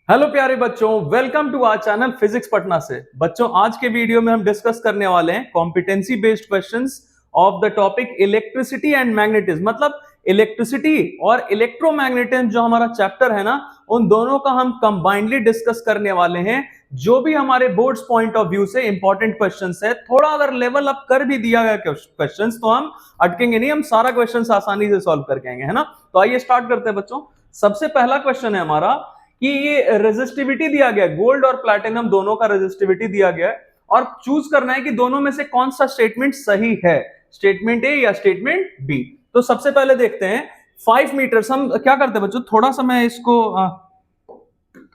Hello प्यारे बच्चों, welcome to our channel physics Patna से। बच्चों, आज के वीडियो में हम डिस्कस करने वाले हैं competency based questions of the topic electricity and magnetism. मतलब इलेक्ट्रिसिटी और इलेक्ट्रोमैग्नेटिज्म जो हमारा चैप्टर है ना, उन दोनों का हम कंबाइंडली डिस्कस करने वाले हैं। जो भी हमारे बोर्ड्स पॉइंट ऑफ व्यू से इंपॉर्टेंट क्वेश्चंस है, थोड़ा अगर लेवल अप कर भी दिया गया क्वेश्चंस तो हम अटकेंगे नहीं, हम सारा क्वेश्चंस आसानी से सॉल्व करके आएंगे, है ना। तो आइए स्टार्ट करते हैं बच्चों। सबसे पहला क्वेश्चन है हमारा कि ये रेजिस्टिविटी दिया गया है, गोल्ड और प्लैटिनम दोनों का रेजिस्टिविटी दिया गया है और चूज करना है कि दोनों में से कौन सा स्टेटमेंट सही है, स्टेटमेंट ए या स्टेटमेंट बी। तो सबसे पहले देखते हैं 5 मीटर्स। हम क्या करते हैं बच्चों,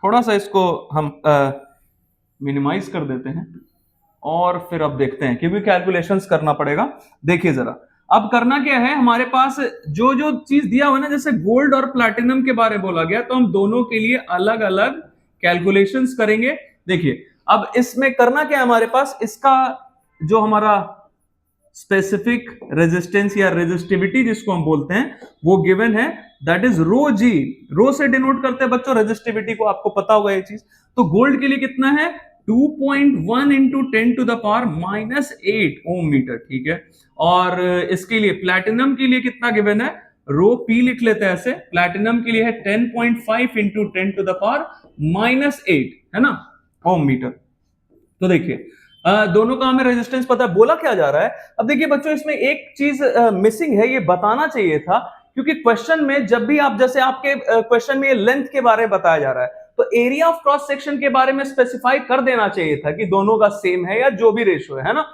थोड़ा सा इसको हम मिनिमाइज कर देते हैं और फिर अब देखते हैं, क्योंकि कैलकुलेशंस करना पड़ेगा। देखिए जरा, अब करना क्या है, हमारे पास जो जो चीज दिया हुआ ना, जैसे गोल्ड और प्लैटिनम के बारे में बोला गया, तो हम दोनों के लिए अलग अलग कैलकुलेशंस करेंगे। देखिए अब इसमें करना क्या है, हमारे पास इसका जो हमारा स्पेसिफिक रेजिस्टेंस या रेजिस्टिविटी जिसको हम बोलते हैं वो गिवन है, दैट इज रो जी। रो से डिनोट करते हैं बच्चों रेजिस्टिविटी को, आपको पता होगा ये चीज। तो गोल्ड के लिए कितना है, 2.1 into 10 to the power -8 ohm meter, ठीक है। और इसके लिए प्लैटिनम के लिए कितना गिवन है, रो पी लिख लेते हैं ऐसे। प्लैटिनम के लिए है 10.5 इंटू 10 टू द पावर -8, है ना, ओम मीटर। तो देखिए दोनों का हमें रेजिस्टेंस पता है, बोला क्या जा रहा है। अब देखिए बच्चों, इसमें एक चीज मिसिंग है, ये बताना चाहिए था, क्योंकि क्वेश्चन में जब भी आप, जैसे आपके क्वेश्चन में लेंथ के बारे में बताया जा रहा है, तो एरिया ऑफ क्रॉस सेक्शन के बारे में स्पेसिफाई कर देना चाहिए था कि दोनों का सेम है या जो भी रेशियो है ना।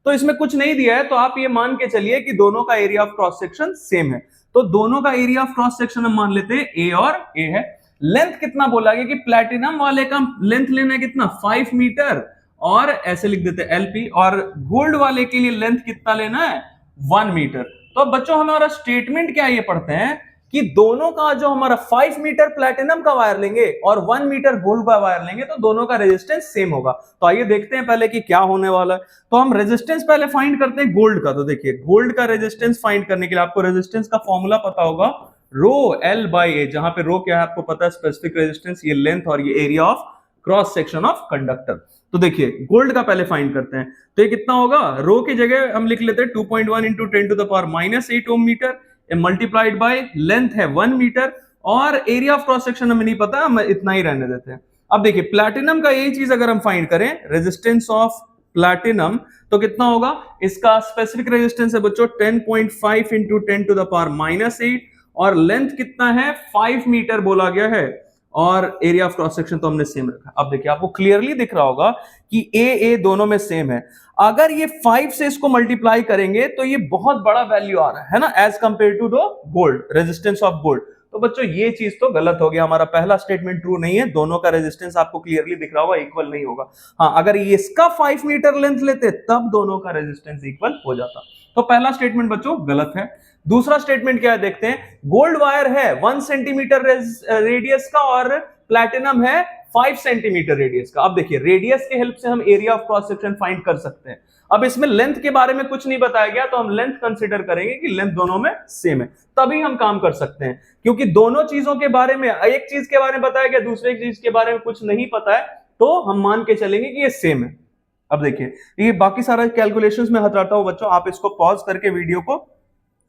तो इसमें कुछ नहीं दिया है, तो आप ये मान के चलिए कि दोनों का area of cross section same है। तो दोनों का एरिया ऑफ क्रॉस सेक्शन हम मान लेते हैं ए और ए है। लेंथ कितना बोला गया कि प्लैटिनम वाले का लेंथ लेना है कितना, 5 मीटर, और ऐसे लिख देते हैं एलपी। और गोल्ड वाले के लिए लेंथ कितना लेना है, 1 मीटर। तो अब बच्चों हमारा स्टेटमेंट क्या ये पढ़ते हैं कि दोनों का जो हमारा 5 मीटर प्लैटिनम का वायर लेंगे और 1 मीटर गोल्ड का वायर लेंगे तो दोनों का रेजिस्टेंस सेम होगा। तो आइए देखते हैं पहले कि क्या होने वाला है। तो हम रेजिस्टेंस पहले फाइंड करते हैं गोल्ड का। तो देखिए गोल्ड का रेजिस्टेंस फाइंड करने के लिए आपको रेजिस्टेंस का फॉर्मूला पता होगा, रो एल बाई ए, जहां पे रो क्या है आपको पता है, स्पेसिफिक रेजिस्टेंस, ये लेंथ और ये area of cross section of conductor. तो देखिए गोल्ड का पहले फाइंड करते हैं। तो ये कितना होगा, रो की जगह हम लिख लेते हैं 2.1 into 10 to the power -8 ohm meter, multiplied by length है 1 मीटर, और एरिया ऑफ क्रॉस सेक्शन हमें नहीं पता, हम इतना ही रहने देते हैं। अब देखिए प्लैटिनम का यही चीज अगर हम फाइंड करें, रेजिस्टेंस ऑफ प्लैटिनम, तो कितना होगा, इसका स्पेसिफिक रेजिस्टेंस है बच्चों 10.5 इंटू 10 टू द पावर -8, और लेंथ कितना है, 5 मीटर बोला गया है, और एरिया ऑफ क्रॉस सेक्शन तो हमने सेम रखा। अब देखिए आपको क्लियरली दिख रहा होगा कि ए दोनों में सेम है। अगर ये 5 से इसको मल्टीप्लाई करेंगे तो ये बहुत बड़ा वैल्यू आ रहा है ना, as compare to the gold, resistance of gold. तो बच्चों ये चीज तो गलत हो गया, हमारा पहला स्टेटमेंट ट्रू नहीं है, दोनों का रेजिस्टेंस आपको क्लियरली दिख रहा होगा इक्वल नहीं होगा। हाँ, अगर इसका 5 मीटर लेंथ लेते तब दोनों का रेजिस्टेंस इक्वल हो जाता। तो पहला स्टेटमेंट बच्चों गलत है। दूसरा स्टेटमेंट क्या है देखते हैं, गोल्ड वायर है 1 सेंटीमीटर रेडियस का और प्लैटिनम है 5 सेंटीमीटर रेडियस का। अब देखिए रेडियस के हेल्प से हम area of cross section find कर सकते हैं। अब इसमें लेंथ के बारे में कुछ नहीं बताया गया, तो हम लेंथ कंसीडर करेंगे कि लेंथ दोनों में सेम है, तभी हम काम कर सकते हैं। क्योंकि दोनों चीजों के बारे में, एक चीज के बारे में बताया गया, दूसरे चीज के बारे में कुछ नहीं पता है, तो हम मान के चलेंगे कि ये सेम है। अब देखिए ये बाकी सारा कैलकुलेशंस में हटाता हूं बच्चों, आप इसको पॉज करके वीडियो को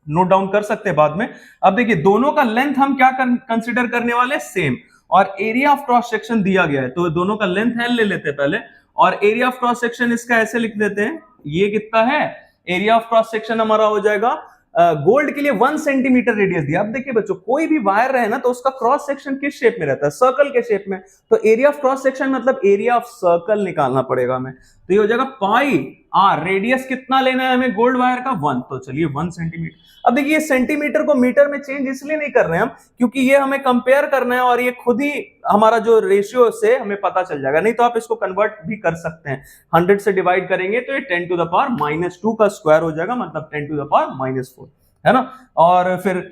नोट डाउन कर सकते हैं बाद में। अब देखिए दोनों का लेंथ हम क्या कंसीडर करने वाले, सेम, और एरिया ऑफ क्रॉस सेक्शन दिया गया है, तो दोनों का लेंथ एल ले लेते हैं पहले, और एरिया ऑफ क्रॉस सेक्शन इसका ऐसे लिख देते हैं, ये कितना है, एरिया ऑफ क्रॉस सेक्शन हमारा हो जाएगा, गोल्ड के लिए 1 सेंटीमीटर रेडियस दिया। अब देखिए बच्चों कोई भी वायर रहे ना, तो उसका क्रॉस सेक्शन किस शेप में रहता है, सर्कल के शेप में। तो एरिया ऑफ क्रॉस सेक्शन मतलब एरिया ऑफ सर्कल निकालना पड़ेगा हमें। तो ये हो जाएगा पाई आर, रेडियस कितना लेना है हमें गोल्ड वायर का, 1, तो चलिए 1 सेंटीमीटर। अब देखिए सेंटीमीटर को मीटर में चेंज इसलिए नहीं कर रहे हैं हम, क्योंकि ये हमें कंपेयर करना है और ये खुद ही हमारा जो रेशियो से हमें पता चल जाएगा। नहीं तो आप इसको कन्वर्ट भी कर सकते हैं, 100 से डिवाइड करेंगे तो ये 10 टू द पावर -2 का स्क्वायर हो जाएगा, मतलब 10 टू द पावर -4, है ना। और फिर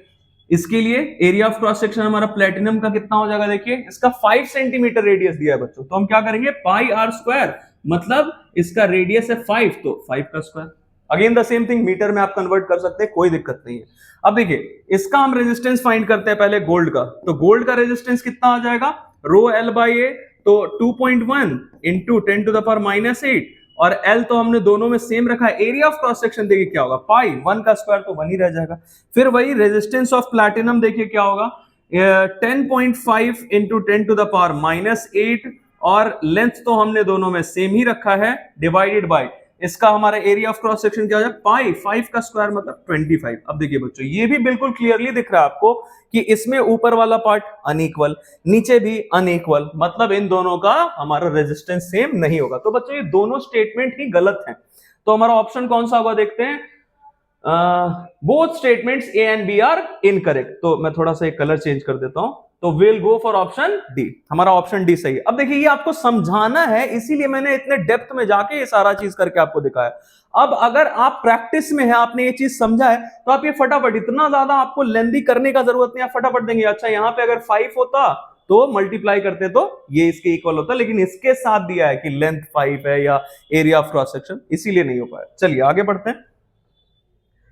इसके लिए एरिया ऑफ क्रॉस सेक्शन हमारा प्लेटिनम का कितना हो जाएगा, देखिए इसका 5 सेंटीमीटर रेडियस दिया है बच्चों, तो हम क्या करेंगे, पाई आर स्क्वायर, मतलब इसका रेडियस है 5, तो 5 का square. Again the same thing, meter में आप कन्वर्ट कर सकते हैं, कोई दिक्कत नहीं है। अब देखिए इसका हम रेजिस्टेंस फाइंड करते हैं पहले गोल्ड का। तो गोल्ड का रेजिस्टेंस कितना आ जाएगा, रो एल बाई ए, तो 2.1 इंटू 10⁻⁻8, और एल तो हमने दोनों में सेम रखा है। एरिया ऑफ क्रॉस सेक्शन देखिए क्या होगा, पाई, 1 का स्क्वायर तो 1 ही रह जाएगा। फिर वही रेजिस्टेंस ऑफ प्लैटिनम देखिए क्या होगा, 10.5 इंटू 10⁻⁻8, और लेंथ तो हमने दोनों में सेम ही रखा है, डिवाइडेड बाय इसका हमारा एरिया ऑफ क्रॉस सेक्शन क्या हो जाएगा, पाई, 5 का स्क्वायर मतलब 25। अब देखिए बच्चों ये भी बिल्कुल क्लियरली दिख रहा है आपको कि इसमें ऊपर वाला पार्ट अनइक्वल, नीचे भी अनइक्वल, मतलब इन दोनों का हमारा रेजिस्टेंस सेम नहीं होगा। तो बच्चों ये दोनों स्टेटमेंट ही गलत हैं। तो हमारा ऑप्शन कौन सा होगा देखते हैं, both statements A and B are incorrect. तो मैं थोड़ा सा एक कलर चेंज कर देता हूं, तो will go for option D, हमारा ऑप्शन डी सही है। अब देखिए ये आपको समझाना है, इसीलिए मैंने इतने डेप्थ में जाके ये सारा चीज करके आपको दिखाया। अब अगर आप प्रैक्टिस में है, आपने ये चीज समझा है, तो आप ये फटाफट, इतना ज्यादा आपको लेंदी करने का जरूरत नहीं, आप फटाफट देंगे। अच्छा यहाँ पे अगर 5 होता तो मल्टीप्लाई करते तो ये इसके इक्वल होता, लेकिन इसके साथ दिया है कि लेंथ 5 है या एरिया ऑफ क्रॉस सेक्शन, इसीलिए नहीं हो पाया। चलिए आगे बढ़ते हैं।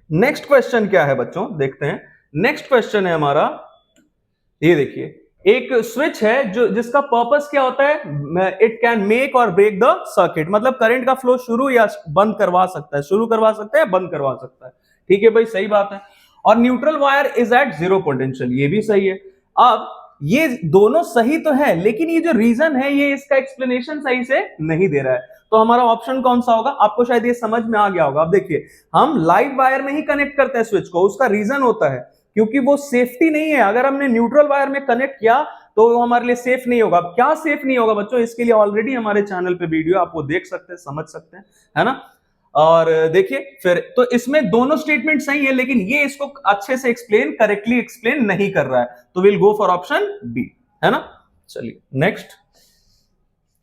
नेक्स्ट क्वेश्चन क्या है बच्चों, देखते हैं। नेक्स्ट क्वेश्चन है हमारा, ये देखिए, एक स्विच है जो जिसका पर्पस क्या होता है, इट कैन मेक और ब्रेक द सर्किट, मतलब करंट का फ्लो शुरू या बंद करवा सकता है, शुरू करवा सकता है, बंद करवा सकता है। ठीक है भाई, सही बात है। और neutral wire is at 0 potential, ये भी सही है। अब ये दोनों सही तो है, लेकिन ये जो रीजन है ये इसका एक्सप्लेनेशन सही से नहीं दे रहा है। तो हमारा ऑप्शन कौन सा होगा, आपको शायद ये समझ में आ गया होगा। अब देखिए, हम लाइव वायर में ही कनेक्ट करते हैं स्विच को, उसका रीजन होता है क्योंकि वो सेफ्टी नहीं है। अगर हमने न्यूट्रल वायर में कनेक्ट किया तो वो हमारे लिए सेफ नहीं होगा। क्या सेफ नहीं होगा बच्चों, इसके लिए ऑलरेडी हमारे चैनल पे वीडियो आप वो देख सकते हैं, समझ सकते हैं, है ना। और देखिए फिर, तो इसमें दोनों स्टेटमेंट सही है, लेकिन ये इसको अच्छे से एक्सप्लेन, करेक्टली एक्सप्लेन नहीं कर रहा है, तो will go for option B, है ना। चलिए नेक्स्ट।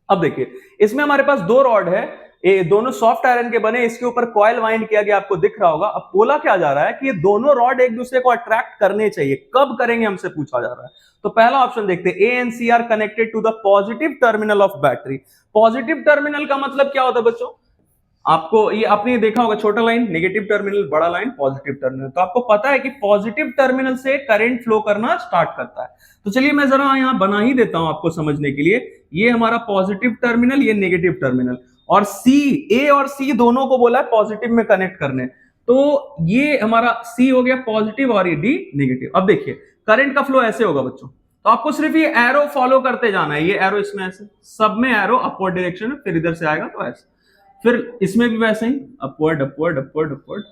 अब देखिए, इसमें हमारे पास 2 रॉड है, ये दोनों सॉफ्ट आयरन के बने, इसके ऊपर कॉइल वाइंड किया गया, आपको दिख रहा होगा। अब बोला क्या जा रहा है कि ये दोनों रॉड एक दूसरे को अट्रैक्ट करने चाहिए, कब करेंगे हमसे पूछा जा रहा है। तो पहला ऑप्शन देखते हैं, A and C are connected to the positive terminal of battery. Positive terminal का मतलब क्या होता है बच्चों, आपको ये आपने देखा होगा, छोटा लाइन नेगेटिव टर्मिनल, बड़ा लाइन पॉजिटिव टर्मिनल। तो आपको पता है कि पॉजिटिव टर्मिनल से करंट फ्लो करना स्टार्ट करता है। तो चलिए मैं जरा यहां बना ही देता हूं आपको समझने के लिए। ये हमारा पॉजिटिव टर्मिनल, ये नेगेटिव टर्मिनल, और सी, ए और सी दोनों को बोला है पॉजिटिव में कनेक्ट करने। तो ये हमारा सी हो गया पॉजिटिव और ये डी नेगेटिव। अब देखिए करंट का फ्लो ऐसे होगा बच्चों, तो आपको सिर्फ ये एरो फॉलो करते जाना है। ये एरो इसमें ऐसे, सब में एरो अपवर्ड डायरेक्शन में, फिर इधर से आएगा तो ऐसे, फिर इसमें भी वैसे ही अपवर्ड अपवर्ड अपवर्ड अपवर्ड।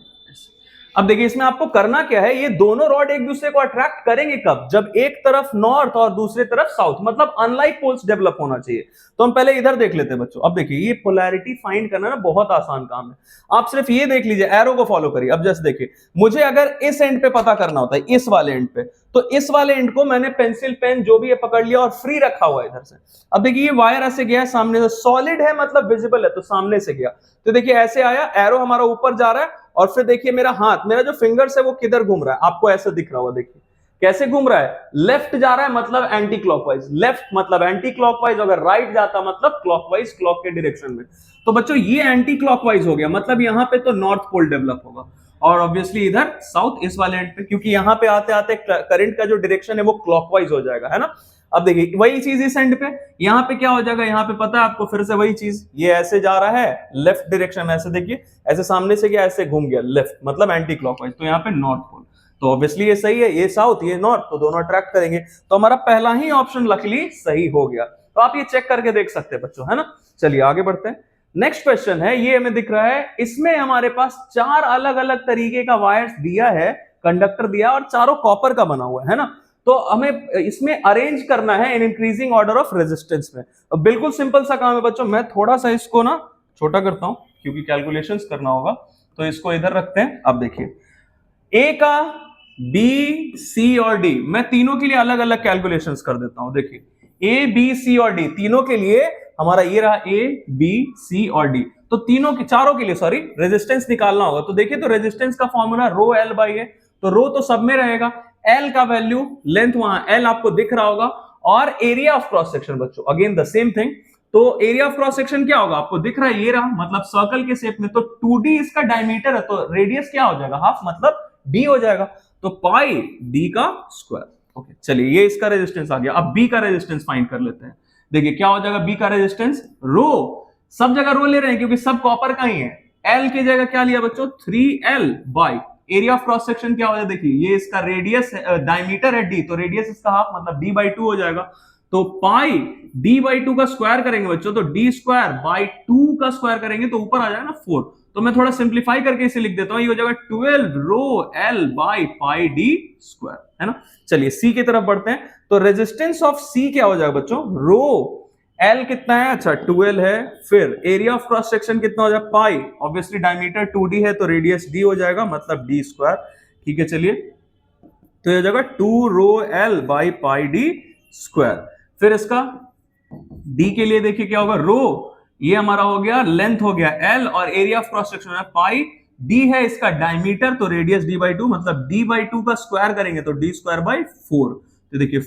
अब देखिए इसमें आपको करना क्या है, ये दोनों रॉड एक दूसरे को अट्रैक्ट करेंगे कब, जब एक तरफ नॉर्थ और दूसरे तरफ साउथ, मतलब अनलाइक पोल्स डेवलप होना चाहिए। तो हम पहले इधर देख लेते हैं बच्चों। अब देखिए ये पोलैरिटी फाइंड करना ना बहुत आसान काम है, आप सिर्फ ये देख लीजिए, एरो को फॉलो करिए। अब जैसे देखिए, मुझे अगर इस एंड पे पता करना होता है, इस वाले एंड पे, तो इस वाले एंड को मैंने पेंसिल पेन जो भी है पकड़ लिया और फ्री रखा हुआ है इधर से। अब देखिए ये वायर ऐसे गया है सामने से, सॉलिड है मतलब विजिबल है, तो सामने से गया, तो देखिए ऐसे आया, एरो हमारा ऊपर जा रहा है, और फिर देखिए मेरा हाथ, मेरा जो फिंगर्स है वो किधर घूम रहा है, आपको ऐसे दिख रहा होगा। देखिए कैसे घूम रहा है, लेफ्ट जा रहा है मतलब एंटी क्लॉकवाइज, लेफ्ट मतलब एंटी क्लॉकवाइज, अगर राइट जाता मतलब क्लॉकवाइज, क्लॉक के डायरेक्शन में। तो बच्चों ये एंटी क्लॉकवाइज हो गया, मतलब यहां पे तो नॉर्थ पोल डेवलप होगा, और ऑब्वियसली इधर साउथ, इस वाले एंड पे, क्योंकि यहां पे आते आते करंट का जो डायरेक्शन है वो क्लॉकवाइज हो जाएगा, है ना। अब देखिए वही चीज इस एंड पे, यहाँ पे क्या हो जाएगा, यहाँ पे पता है आपको, फिर से वही चीज, ये ऐसे जा रहा है लेफ्ट डायरेक्शन में, ऐसे देखिए, ऐसे सामने से गया, ऐसे घूम गया लेफ्ट, मतलब एंटी क्लॉकवाइज, तो यहाँ पे नॉर्थ पोल। तो ऑब्वियसली ये सही है, ये साउथ, ये नॉर्थ, तो दोनों अट्रैक्ट करेंगे। तो हमारा पहला ही ऑप्शन लकीली सही हो गया। तो आप ये चेक करके देख सकते हैं बच्चों, है ना। चलिए आगे बढ़ते हैं। नेक्स्ट क्वेश्चन है, ये हमें दिख रहा है, इसमें हमारे पास 4 अलग अलग तरीके का वायर्स दिया है, कंडक्टर दिया, और चारों कॉपर का बना हुआ है ना। तो हमें इसमें अरेंज करना है in increasing order of resistance में। अब बिल्कुल सिंपल सा काम है बच्चों, मैं थोड़ा सा इसको ना छोटा करता हूं क्योंकि कैलकुलेशंस करना होगा, तो इसको इधर रखते हैं। अब देखिए ए का, बी, सी और डी, मैं तीनों के लिए अलग अलग कैलकुलेशंस कर देता हूं। देखिए ए, बी, सी और डी, तीनों के लिए हमारा ये रहा ए, बी, सी और डी, तो तीनों के, चारों के लिए सॉरी, रेजिस्टेंस निकालना होगा। तो देखिए, तो रेजिस्टेंस का फॉर्मूला रो एल बाई ए, तो रो तो सब में रहेगा, एल का वैल्यू, लेंथ वहां एल आपको दिख रहा होगा, और एरिया ऑफ क्रॉस सेक्शन बच्चों अगेन द सेम थिंग। तो एरिया ऑफ क्रॉस सेक्शन क्या होगा, आपको दिख रहा है, ये रहा, मतलब सर्कल के शेप में, तो 2d इसका डायमीटर है, तो रेडियस क्या हो जाएगा, हाफ, मतलब d हो जाएगा, तो पाई d का स्क्वायर। ओके चलिए, ये इसका रेजिस्टेंस आ गया। अब बी का रेजिस्टेंस फाइंड कर लेते हैं। देखिए क्या हो जाएगा बी का रेजिस्टेंस, रो, सब जगह रो ले रहे हैं क्योंकि सब कॉपर का ही है। एल की जगह क्या लिया बच्चों, 3L by area of cross section क्या हो जाएगा, देखिए ये इसका रेडियस डायमीटर है डी, तो रेडियस इसका हाफ मतलब d/2 हो जाएगा। तो पाई d/2 का स्क्वायर करेंगे बच्चों तो d²/2 का स्क्वायर करेंगे तो ऊपर आ जाएगा ना 4। तो मैं थोड़ा सिंप्लीफाई करके इसे लिख देता हूं, ये हो जाएगा 12 रो L by pi d square, है ना। चलिए सी की तरफ बढ़ते हैं। तो रेजिस्टेंस ऑफ सी क्या हो जाएगा बच्चों, रो L कितना है, अच्छा 12 है, फिर एरिया ऑफ क्रॉस सेक्शन कितना हो जाएगा पाई, ऑब्वियसली डायमीटर 2d है तो रेडियस d हो जाएगा मतलब d स्क्वायर। ठीक है चलिए, तो ये हो जाएगा 2 रो L by pi d square. फिर इसका d के लिए देखिए क्या होगा, रो ये हमारा हो गया लेंथ हो गया L और एरिया ऑफ क्रॉस सेक्शन है पाई, d है इसका डायमीटर तो रेडियस d/2 मतलब d/2 का स्क्वायर करेंगे तो d स्क्वायर बाई 4। तो देखिए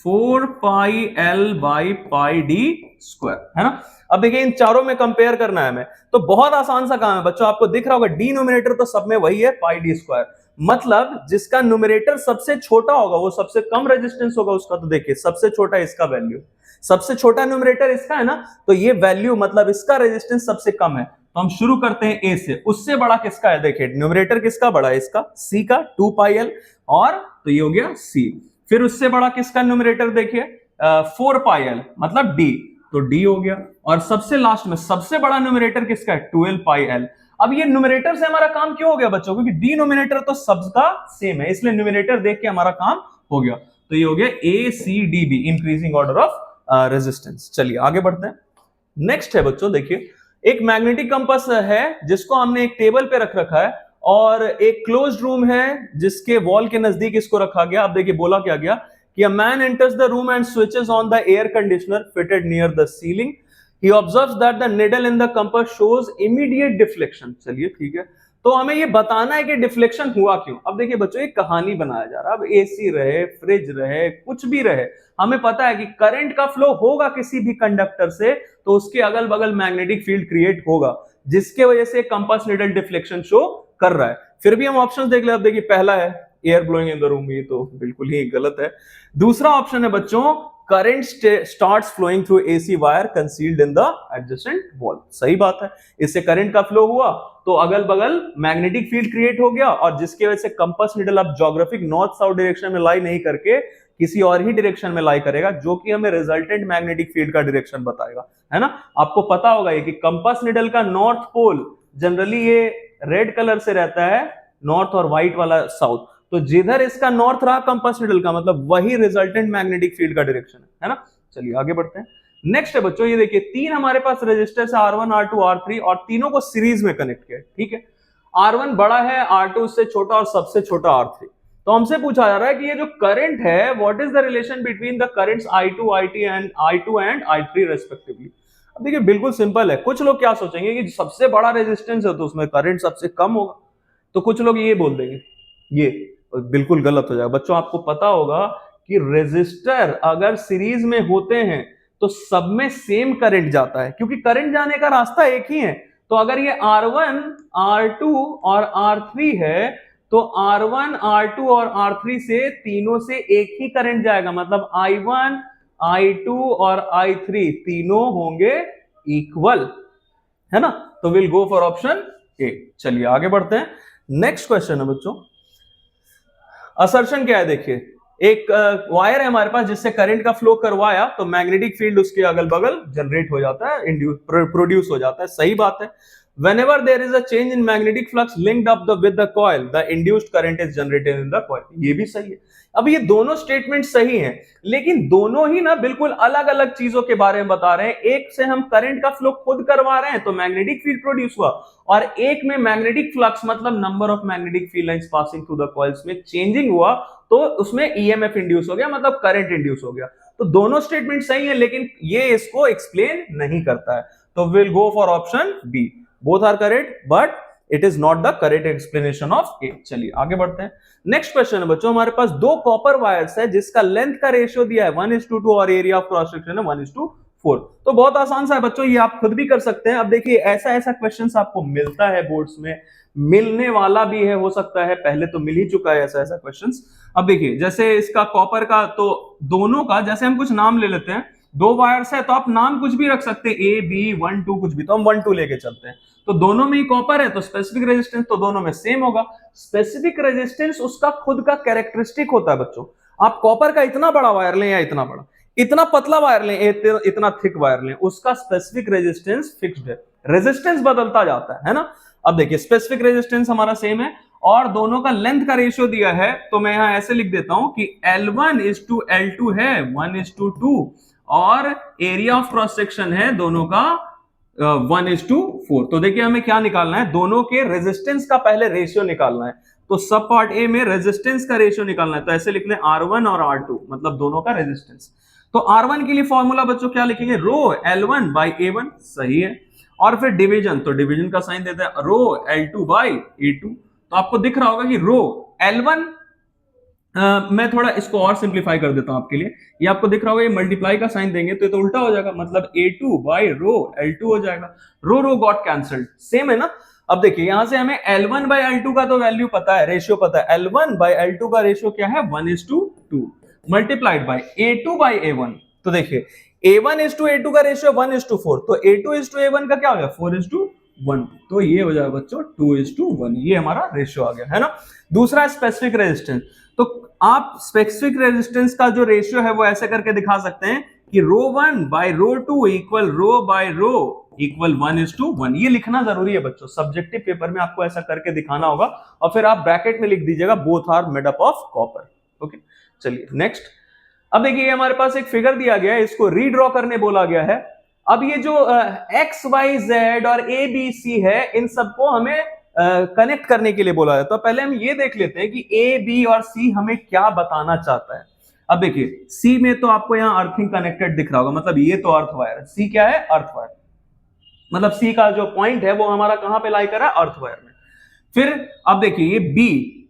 4 पाई L by pi d square, है ना। अब देखिए इन चारों में कंपेयर करना है हमें, तो बहुत आसान सा काम है बच्चों, आपको दिख रहा होगा डिनोमिनेटर तो सब में वही है पाई d स्क्वायर, मतलब जिसका न्यूमरेटर सबसे छोटा होगा वो सबसे कम रेजिस्टेंस होगा उसका। तो देखिए सबसे छोटा इसका वैल्यू, सबसे छोटा न्यूमरेटर इसका है ना, तो ये वैल्यू मतलब इसका रेजिस्टेंस सबसे कम है। तो हम शुरू करते हैं ए से, उससे बड़ा किसका है, देखिए न्यूमरेटर किसका बड़ा है, इसका सी का 2 पाई एल, और तो ये हो गया सी। फिर उससे बड़ा किसका न्यूमरेटर देखिए 4 पाई एल मतलब डी, तो डी हो गया। और सबसे लास्ट में सबसे बड़ा न्यूमरेटर किसका है 12 पाई एल। अब ये न्यूमरेटर से हमारा काम क्यों हो गया बच्चों, क्योंकि डिनोमिनेटर तो सबका सेम है इसलिए न्यूमरेटर देख के हमारा काम हो गया। तो ये हो गया ACDB, increasing order of resistance. चलिए आगे बढ़ते हैं। नेक्स्ट है बच्चों देखिए एक मैग्नेटिक कंपास है जिसको हमने एक टेबल पे रख रखा है और एक क्लोज्ड रूम है जिसके वॉल के नजदीक इसको रखा गया। अब देखिए बोला क्या गया कि a man enters the room and switches on the air conditioner fitted near the ceiling, he observes that the needle in the compass shows immediate deflection। चलिए ठीक है, तो हमें ये बताना है कि डिफ्लेक्शन हुआ क्यों। अब देखिए बच्चों एक कहानी बनाया जा रहा है, अब एसी रहे फ्रिज रहे कुछ भी रहे, हमें पता है कि करंट का फ्लो होगा किसी भी कंडक्टर से तो उसके अगल बगल मैग्नेटिक फील्ड क्रिएट होगा जिसके वजह से कंपास निडल डिफ्लेक्शन शो कर रहा है। फिर भी हम ऑप्शंस देख ले। अब देखिए पहला है air blowing in the room, ये तो बिल्कुल ही गलत है। दूसरा ऑप्शन है बच्चों current starts flowing through AC wire concealed in the adjacent wall, सही बात है, इससे करंट का फ्लो हुआ तो अगल बगल मैग्नेटिक फील्ड क्रिएट हो गया और जिसकी वजह से कंपास निडल अब ज्योग्राफिक नॉर्थ साउथ डायरेक्शन में लाई नहीं करके किसी और ही डायरेक्शन में लाई करेगा जो कि हमें रिजल्टेंट मैग्नेटिक फील्ड का डायरेक्शन बताएगा, है ना। आपको पता होगा ये कि कंपास निडल का नॉर्थ पोल जनरली ये रेड कलर से रहता है, नॉर्थ और व्हाइट वाला साउथ, तो जिधर इसका नॉर्थ रहा कंपास निडल का मतलब वही रिजल्टेंट मैग्नेटिक फील्ड का डायरेक्शन है ना। चलिए आगे बढ़ते हैं। नेक्स्ट है बच्चों ये देखिए तीन हमारे पास रेजिस्टर्स है R1 R2 R3 और तीनों को सीरीज में कनेक्ट किया, ठीक है। R1 बड़ा है, R2 उससे छोटा और सबसे छोटा R3। तो हमसे पूछा जा रहा है कि ये जो करंट है what is the relation between the currents I2 and I3 respectively. अब देखिए बिल्कुल सिंपल है, कुछ लोग क्या सोचेंगे कि सबसे बड़ा रेजिस्टेंस है तो उसमें करंट सबसे कम होगा, तो कुछ लोग ये बोल देंगे, ये बिल्कुल गलत हो जाएगा। बच्चों आपको पता होगा कि रेजिस्टर अगर सीरीज में होते हैं तो सब में सेम करंट जाता है क्योंकि करंट जाने का रास्ता एक ही है। तो अगर ये R1 R2 और R3 है तो R1 R2 और R3 से तीनों से एक ही करंट जाएगा, मतलब I1 I2 और I3 तीनों होंगे इक्वल, है ना। तो will go for option A. चलिए आगे बढ़ते हैं। नेक्स्ट क्वेश्चन है बच्चों, असर्शन क्या है देखिए, एक वायर है हमारे पास जिससे करंट का फ्लो करवाया तो मैग्नेटिक फील्ड उसके अगल बगल जनरेट हो जाता है, प्रोड्यूस हो जाता है, सही बात है। whenever there is a change in magnetic flux linked up with the coil the induced current is generated in the coil, ये भी सही है। अब ये दोनों स्टेटमेंट सही हैं लेकिन दोनों ही ना बिल्कुल अलग अलग चीजों के बारे में बता रहे हैं। एक से हम करंट का फ्लो खुद करवा रहे हैं तो मैग्नेटिक फील्ड प्रोड्यूस हुआ, और एक में मैग्नेटिक फ्लक्स मतलब number of magnetic field lines passing through the coils में चेंजिंग हुआ तो उसमें ईएमएफ इंड्यूस हो गया, मतलब करंट इंड्यूस हो गया। तो दोनों स्टेटमेंट सही है लेकिन ये इसको एक्सप्लेन नहीं करता है, तो will go for option b, both are correct but it is not the correct explanation of a. चलिए आगे बढ़ते हैं। नेक्स्ट क्वेश्चन है बच्चों, हमारे पास दो कॉपर वायर्स है जिसका लेंथ का रेशियो दिया है 1:2 और एरिया ऑफ क्रॉस सेक्शन है 1:4। तो बहुत आसान सा है बच्चों, ये आप खुद भी कर सकते हैं। अब देखिए ऐसा ऐसा क्वेश्चंस आपको मिलता है बोर्ड्स में, मिलने वाला भी है, हो सकता है पहले तो मिल ही चुका है ऐसा ऐसा क्वेश्चंस। अब देखिए जैसे इसका कॉपर का, तो दोनों का जैसे हम कुछ नाम ले लेते हैं, दो वायर्स है तो आप नाम कुछ भी रख सकते हैं, ए बी 1 2 कुछ भी, तो हम 1 2 लेके चलते हैं। तो दोनों में ही कॉपर है तो स्पेसिफिक रेजिस्टेंस तो दोनों में सेम होगा। स्पेसिफिक रेजिस्टेंस उसका खुद का कैरेक्टरिस्टिक होता है बच्चों। आप कॉपर का इतना बड़ा वायर लें या इतना बड़ा, इतना पतला वायर लें, इतना थिक वायर लें, उसका स्पेसिफिक रेजिस्टेंस फिक्स्ड है, रेजिस्टेंस बदलता जाता है ना। अब देखिए स्पेसिफिक रेजिस्टेंस हमारा सेम है और दोनों का लेंथ का रेशियो दिया है, तो मैं यहां ऐसे लिख देता हूं कि L1:L2 है 1:2, और एरिया ऑफ क्रॉस सेक्शन है दोनों का 1:4। तो देखिए हमें क्या निकालना है, दोनों के रेजिस्टेंस का पहले रेशियो निकालना है। तो सब पार्ट ए में रेजिस्टेंस का रेशियो निकालना है, तो ऐसे लिख लें R1 और R2, मतलब दोनों का रेजिस्टेंस। तो R1 के लिए फॉर्मूला बच्चों क्या लिखेंगे, रो L1/A1, सही है। और फिर डिवीजन, तो डिवीजन का साइन देते हैं रो L2/A2। तो आपको दिख रहा होगा कि रो L1, मैं थोड़ा इसको और सिंप्लीफाई कर देता हूं आपके लिए। ये आपको दिख रहा होगा, ये मल्टीप्लाई का साइन देंगे तो ये तो उल्टा हो जाएगा, मतलब A2/रो L2 हो जाएगा। रो गॉट कैंसल्ड, सेम है ना। अब देखिए यहां से हमें L1/L2 का तो वैल्यू पता है, रेशियो पता है। L1/L2 का रेशियो क्या है, 1:2 मल्टीप्लाइड बाय A2/A1। तो देखिए A1:A2 का रेशियो 1:4, तो A2:A1 का क्या हो गया, 4:1। तो ये हो जाएगा बच्चों 2:1, ये हमारा रेशियो आ गया है ना। दूसरा स्पेसिफिक रेजिस्टेंस, तो आप स्पेसिफिक रेजिस्टेंस का जो रेशियो है वो ऐसे करके दिखा सकते हैं कि ρ1/ρ2 इक्वल ρ/ρ इक्वल 1:1। ये लिखना जरूरी है बच्चों, सब्जेक्टिव पेपर में आपको ऐसा करके दिखाना होगा, और फिर आप ब्रैकेट में लिख दीजिएगा both are made up of copper. Okay, चलिए नेक्स्ट। अब देखिए हमारे पास एक फिगर दिया गया है, इसको रीड्रॉ करने बोला गया है। अब ये जो एक्स वाई जेड और ए बी सी है, इन सबको हमें कनेक्ट करने के लिए बोला है। तो पहले हम ये देख लेते हैं कि ए बी और सी हमें क्या बताना चाहता है। अब देखिए सी में तो आपको यहाँ अर्थिंग कनेक्टेड दिख रहा होगा, मतलब ये तो अर्थ वायर है। सी क्या है, अर्थ वायर, मतलब सी का जो पॉइंट है वो हमारा कहां पे लाई कर रहा है, अर्थ वायर में। फिर अब देखिए ये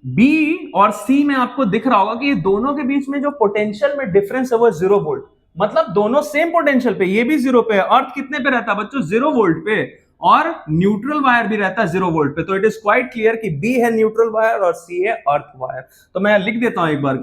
बी और सी में आपको दिख रहा होगा कि ये दोनों के बीच में जो पोटेंशियल में डिफरेंस है वो 0 वोल्ट, मतलब दोनों सेम पोटेंशियल पे, ये भी 0 पे है। अर्थ कितने पे रहता है बच्चों, 0 वोल्ट पे, और न्यूट्रल वायर भी रहता है 0 वोल्ट पे। तो इट इज क्वाइट क्लियर कि बी है न्यूट्रल वायर और सी है अर्थ वायर। तो मैं लिख देता हूं एक बार,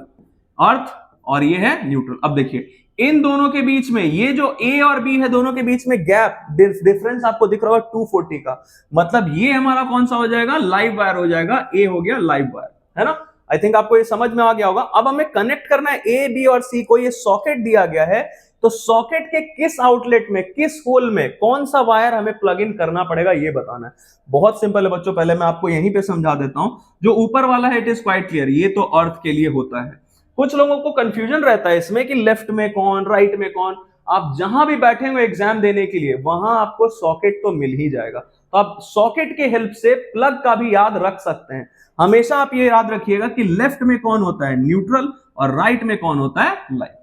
अर्थ और ये है न्यूट्रल। अब देखिए इन दोनों के बीच में, ये जो ए और बी है दोनों के बीच में गैप डिफरेंस आपको दिख रहा होगा 240 का, मतलब ये हमारा कौन सा हो जाएगा, लाइव वायर हो जाएगा। ए हो गया लाइव वायर, है ना। आई थिंक आपको ये समझ में आ गया होगा। अब हमें कनेक्ट करना है ए बी और सी को, ये सॉकेट दिया गया है, तो सॉकेट के किस आउटलेट में, किस होल में कौन सा वायर हमें प्लग इन करना पड़ेगा ये बताना है। बहुत सिंपल है बच्चों, पहले मैं आपको यहीं पे समझा देता हूं। जो ऊपर वाला है इट इज क्वाइट क्लियर, ये तो अर्थ के लिए होता है। कुछ लोगों को कंफ्यूजन रहता है इसमें कि लेफ्ट में कौन, राइट में कौन। आप जहां भी बैठे हुए एग्जाम देने के लिए, वहां आपको सॉकेट तो मिल ही जाएगा, तो आप सॉकेट के हेल्प से प्लग का भी याद रख सकते हैं। हमेशा आप ये याद रखिएगा कि लेफ्ट में कौन होता है, न्यूट्रल, और राइट में कौन होता है, लाइव।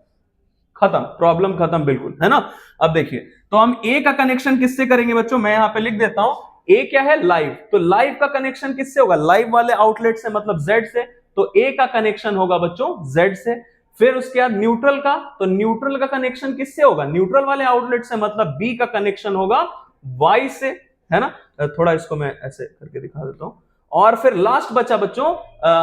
खत्म, प्रॉब्लम खत्म, बिल्कुल, है ना। अब देखिए तो हम ए का कनेक्शन किससे करेंगे बच्चों, मैं यहां पे लिख देता हूं, ए क्या है, लाइव। तो लाइव का कनेक्शन किससे होगा, लाइव वाले आउटलेट से, मतलब जेड से। तो ए का कनेक्शन होगा बच्चों जेड से। फिर उसके बाद न्यूट्रल का, तो न्यूट्रल का कनेक्शन किससे होगा, न्यूट्रल वाले आउटलेट से, मतलब बी का कनेक्शन होगा वाई से, है ना। थोड़ा इसको मैं ऐसे करके दिखा देता हूं। और फिर लास्ट बचा बच्चों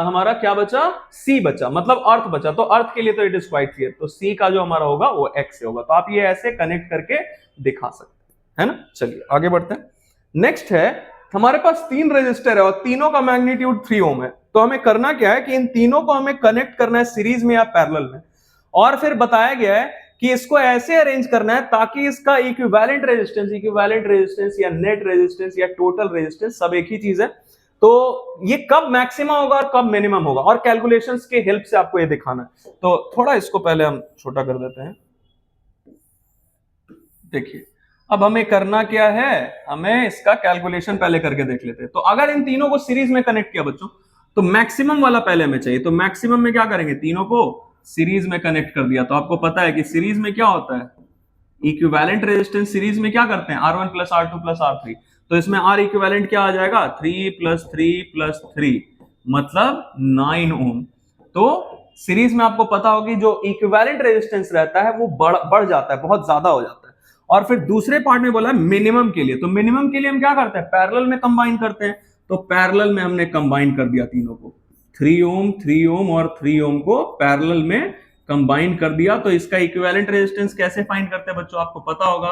हमारा क्या बचा, सी बचा, मतलब अर्थ बचा। तो अर्थ के लिए तो इट इज क्वाइट क्लियर, तो सी का जो हमारा होगा वो एक्स से होगा। तो आप ये ऐसे कनेक्ट करके दिखा सकते हैं, है ना। चलिए आगे बढ़ते हैं। नेक्स्ट है हमारे पास 3 रेजिस्टर है और तीनों का मैग्नीट्यूड 3 ओम है। तो हमें करना क्या है कि इन तीनों को हमें कनेक्ट करना है सीरीज में या पैरेलल में, और फिर बताया गया है कि इसको ऐसे अरेंज करना है ताकि इसका इक्विवेलेंट रेजिस्टेंस या नेट रेजिस्टेंस या टोटल रेजिस्टेंस सब एक ही चीज है। तो ये कब मैक्सिमम होगा और कब मिनिमम होगा, और कैलकुलेशंस के हेल्प से आपको ये दिखाना है। तो थोड़ा इसको पहले हम छोटा कर देते हैं। देखिए अब हमें करना क्या है, हमें इसका कैलकुलेशन पहले करके देख लेते हैं। तो अगर इन तीनों को सीरीज में कनेक्ट किया बच्चों, तो मैक्सिमम वाला पहले हमें चाहिए। तो मैक्सिमम में क्या करेंगे, तीनों को सीरीज में कनेक्ट कर दिया। तो आपको पता है कि सीरीज में क्या होता है, इक्विवेलेंट रेजिस्टेंस सीरीज में क्या करते हैं, R1 + R2 + R3। तो इसमें R इक्विवेलेंट क्या आ जाएगा, 3 + 3 + 3, मतलब 9 ओम। तो सीरीज में आपको पता होगी जो इक्विवेलेंट रेजिस्टेंस रहता है वो बढ़ जाता है, बहुत ज्यादा हो जाता है। और फिर दूसरे पार्ट में बोला है मिनिमम के लिए, तो मिनिमम के लिए हम क्या करते हैं, पैरेलल में कंबाइन करते हैं। तो पैरेलल में हमने कंबाइन कर दिया तीनों को, 3 ओम, 3 ओम और 3 ओम को पैरेलल में कंबाइन कर दिया। तो इसका इक्विवेलेंट रेजिस्टेंस कैसे फाइंड करते हैं बच्चों, आपको पता होगा,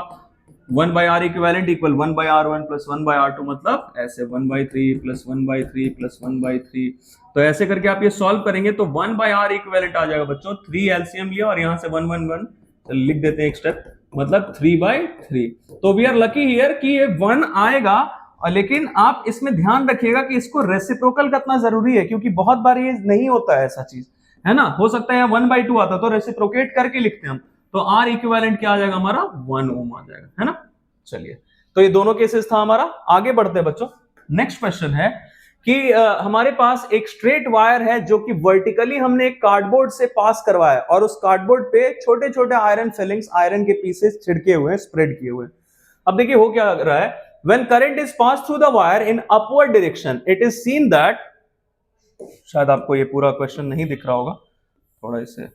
1/R equivalent equal 1/R1 plus 1/R2, मतलब ऐसे 1/3 प्लस 1/3 प्लस 1/3। तो ऐसे करके आप ये सॉल्व करेंगे तो 1/R इक्विवेलेंट आ जाएगा बच्चों, 3 एलसीएम लिया और यहां से 1 1 1 लिख देते हैं एक स्टेप, मतलब 3/3। तो वी आर लकी हियर कि ये 1 आएगा, लेकिन आप इसमें ध्यान रखिएगा कि इसको रेसिप्रोकल करना जरूरी है, क्योंकि बहुत बार ये नहीं होता है ऐसा चीज, है ना। हो सकता है 1/2 आता तो रेसिप्रोकेट करके लिखते हैं हम, तो आर इक्विवेलेंट क्या आ जाएगा हमारा, 1 ओम आ जाएगा, है ना। चलिए, तो ये दोनों केसेस था हमारा। आगे बढ़ते हैं बच्चों। नेक्स्ट क्वेश्चन है कि हमारे पास एक स्ट्रेट वायर है जो कि वर्टिकली हमने एक कार्डबोर्ड से पास करवाया और उस कार्डबोर्ड पे छोटे छोटे आयरन फिलिंग्स, आयरन के पीसेस छिड़के हुए हैं, स्प्रेड किए हुए हैं। अब देखिए हो क्या रहा है, when current is passed through the wire in upward direction, it is seen that, शायद आपको ये पूरा क्वेश्चन नहीं दिख रहा होगा, थोड़ा इसे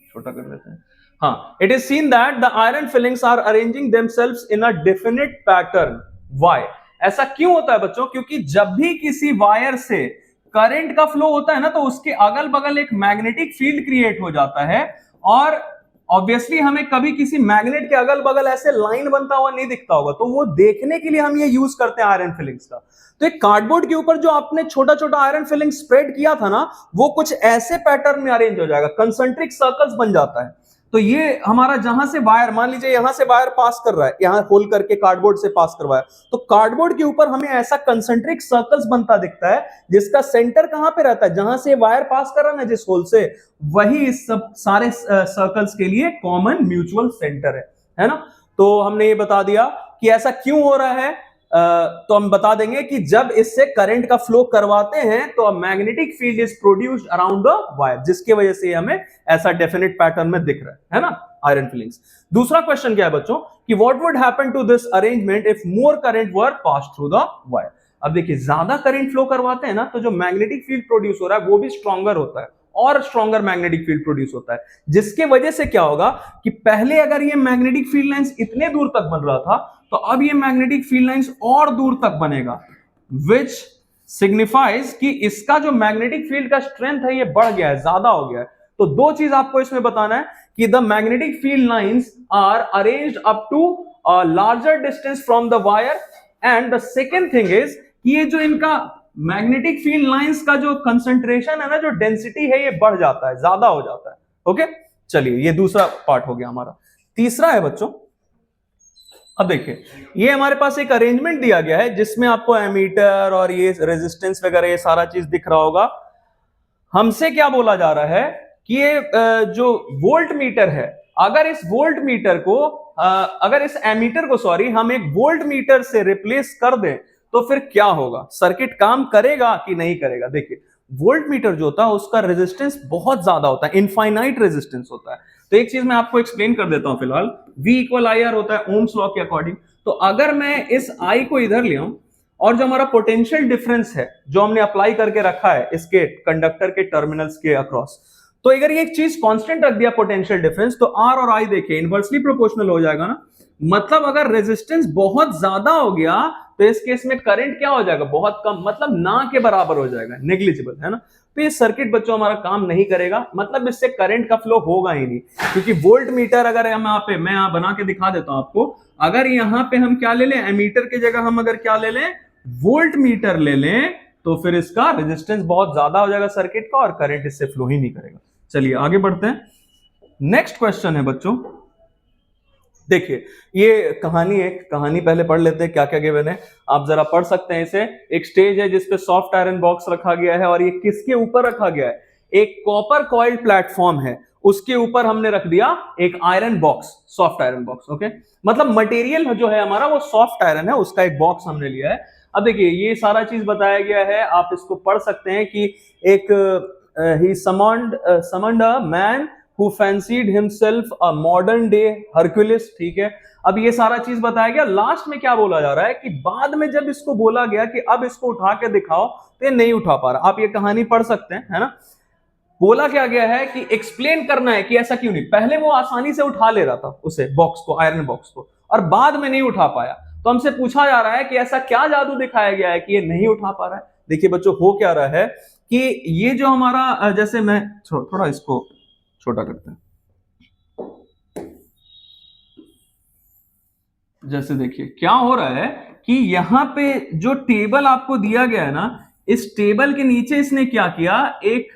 छोटा कर देते हैं। हाँ, it is seen that the iron fillings are arranging themselves in a definite pattern. Why? ऐसा क्यों होता है बच्चों, क्योंकि जब भी किसी वायर से करंट का फ्लो होता है ना, तो उसके अगल बगल एक मैग्नेटिक फील्ड क्रिएट हो जाता है, और ऑब्वियसली हमें कभी किसी मैग्नेट के अगल बगल ऐसे लाइन बनता हुआ नहीं दिखता होगा, तो वो देखने के लिए हम ये यूज करते हैं आयरन फिलिंग्स का। तो एक कार्डबोर्ड के ऊपर जो आपने छोटा छोटा आयरन फिलिंग स्प्रेड किया था ना, वो कुछ ऐसे पैटर्न में अरेंज हो जाएगा, कंसेंट्रिक सर्कल्स बन जाता है। तो ये हमारा जहां से वायर, मान लीजिए यहां से वायर पास कर रहा है, यहां होल करके कार्डबोर्ड से पास करवाया, तो कार्डबोर्ड के ऊपर हमें ऐसा कंसेंट्रिक सर्कल्स बनता दिखता है, जिसका सेंटर कहां पे रहता है, जहां से वायर पास कर रहा है ना जिस होल से, वही इस सब सारे सर्कल्स के लिए कॉमन म्यूचुअल सेंटर है ना। तो हमने ये बता दिया कि ऐसा क्यों हो रहा है। तो हम बता देंगे कि जब इससे करंट का फ्लो करवाते हैं तो magnetic field is produced around the wire, जिसकी वजह से हमें ऐसा डेफिनेट पैटर्न में दिख रहा है ना, आयरन फिलिंग्स। दूसरा क्वेश्चन क्या है बच्चों कि what would happen to this arrangement if more current were pass through the wire. अब देखिए, ज्यादा करंट फ्लो करवाते हैं ना, तो जो मैग्नेटिक फील्ड प्रोड्यूस हो रहा है वो भी स्ट्रॉन्गर होता है, और स्ट्रॉन्गर मैग्नेटिक फील्ड प्रोड्यूस होता है, जिसके वजह से क्या होगा कि पहले अगर ये मैग्नेटिक फील्ड लाइंस इतने दूर तक बन रहा था, तो अब ये मैग्नेटिक फील्ड लाइंस और दूर तक बनेगा, विच सिग्निफाइज कि इसका जो मैग्नेटिक फील्ड का स्ट्रेंथ है ये बढ़ गया है, ज्यादा हो गया है। तो दो चीज आपको इसमें बताना है कि the magnetic field lines are arranged up to a larger distance from the wire, and the second thing is कि ये जो इनका मैग्नेटिक फील्ड लाइंस का जो कंसंट्रेशन है ना, जो डेंसिटी है, ये बढ़ जाता है, ज्यादा हो जाता है। ओके, चलिए, ये दूसरा पार्ट हो गया हमारा। तीसरा है बच्चों, अब देखिए, ये हमारे पास एक अरेंजमेंट दिया गया है जिसमें आपको एमीटर और ये रेजिस्टेंस वगैरह ये सारा चीज दिख रहा होगा। हमसे क्या बोला जा रहा है कि ये जो वोल्ट मीटर है, अगर इस वोल्ट मीटर को अगर इस एमीटर को हम एक वोल्ट मीटर से रिप्लेस कर दें तो फिर क्या होगा, सर्किट काम करेगा कि नहीं करेगा। देखिए, वोल्ट मीटर जो होता है उसका रेजिस्टेंस बहुत ज्यादा होता है, इनफाइनाइट रेजिस्टेंस होता है। तो एक चीज मैं आपको एक्सप्लेन कर देता हूं फिलहाल, V इक्वल IR होता है ओम्स लॉ के अकॉर्डिंग। तो अगर मैं इस I को इधर ले आऊं और जो हमारा पोटेंशियल डिफरेंस है जो हमने अप्लाई करके रखा है इसके कंडक्टर के टर्मिनल्स के अक्रॉस, तो अगर ये एक चीज कांस्टेंट रख दिया पोटेंशियल डिफरेंस, तो R और I देखिए इनवर्सली प्रोपोर्शनल हो जाएगा ना। मतलब अगर रेजिस्टेंस बहुत ज्यादा हो गया तो इस केस में करंट क्या हो जाएगा, बहुत कम, मतलब ना के बराबर हो जाएगा, नेग्लिजिबल, है ना। तो ये सर्किट बच्चों हमारा काम नहीं करेगा, मतलब इससे करंट का फ्लो होगा ही नहीं, क्योंकि वोल्ट मीटर अगर हम यहाँ पे, मैं यहाँ बना के दिखा देता हूं आपको, अगर यहाँ पे हम क्या ले लें, एमीटर की जगह हम अगर क्या ले लें, वोल्ट मीटर ले लें, तो फिर इसका रेजिस्टेंस बहुत ज्यादा हो जाएगा सर्किट का, और करंट इससे फ्लो ही नहीं करेगा। चलिए आगे बढ़ते हैं। नेक्स्ट क्वेश्चन है बच्चों, देखिए, ये कहानी पहले पढ़ लेते हैं क्या क्या गिवन है, आप जरा पढ़ सकते हैं इसे। एक स्टेज है जिसपे सॉफ्ट आयरन बॉक्स रखा गया है, और ये किसके ऊपर रखा गया है, एक कॉपर कॉइल्ड प्लेटफॉर्म है, उसके ऊपर हमने रख दिया एक iron box, soft iron box. Okay, मतलब मटेरियल जो है हमारा वो सॉफ्ट आयरन है, उसका एक बॉक्स हमने लिया है। अब देखिए, ये सारा चीज बताया गया है, आप इसको पढ़ सकते हैं कि एक he summoned a man who fancied himself a modern day Hercules, ठीक है। अब ये सारा चीज बताया गया, लास्ट में क्या बोला जा रहा है कि बाद में जब इसको बोला गया कि अब इसको उठा के दिखाओ, तो ये नहीं उठा पा रहा। आप ये कहानी पढ़ सकते हैं, है ना। बोला क्या गया है कि एक्सप्लेन करना है कि ऐसा क्यों नहीं, पहले वो आसानी से उठा ले रहा था उसे, बॉक्स को, आयरन बॉक्स को, और बाद में नहीं उठा पाया। तो हमसे पूछा जा रहा है कि ऐसा क्या जादू दिखाया गया है कि ये नहीं उठा पा रहा है। देखिए बच्चों, हो क्या रहा है कि ये जो हमारा जैसे मैं थोड़ा इसको छोटा करते हैं, जैसे देखिए क्या हो रहा है कि यहां पे जो टेबल आपको दिया गया है ना, इस टेबल के नीचे इसने क्या किया, एक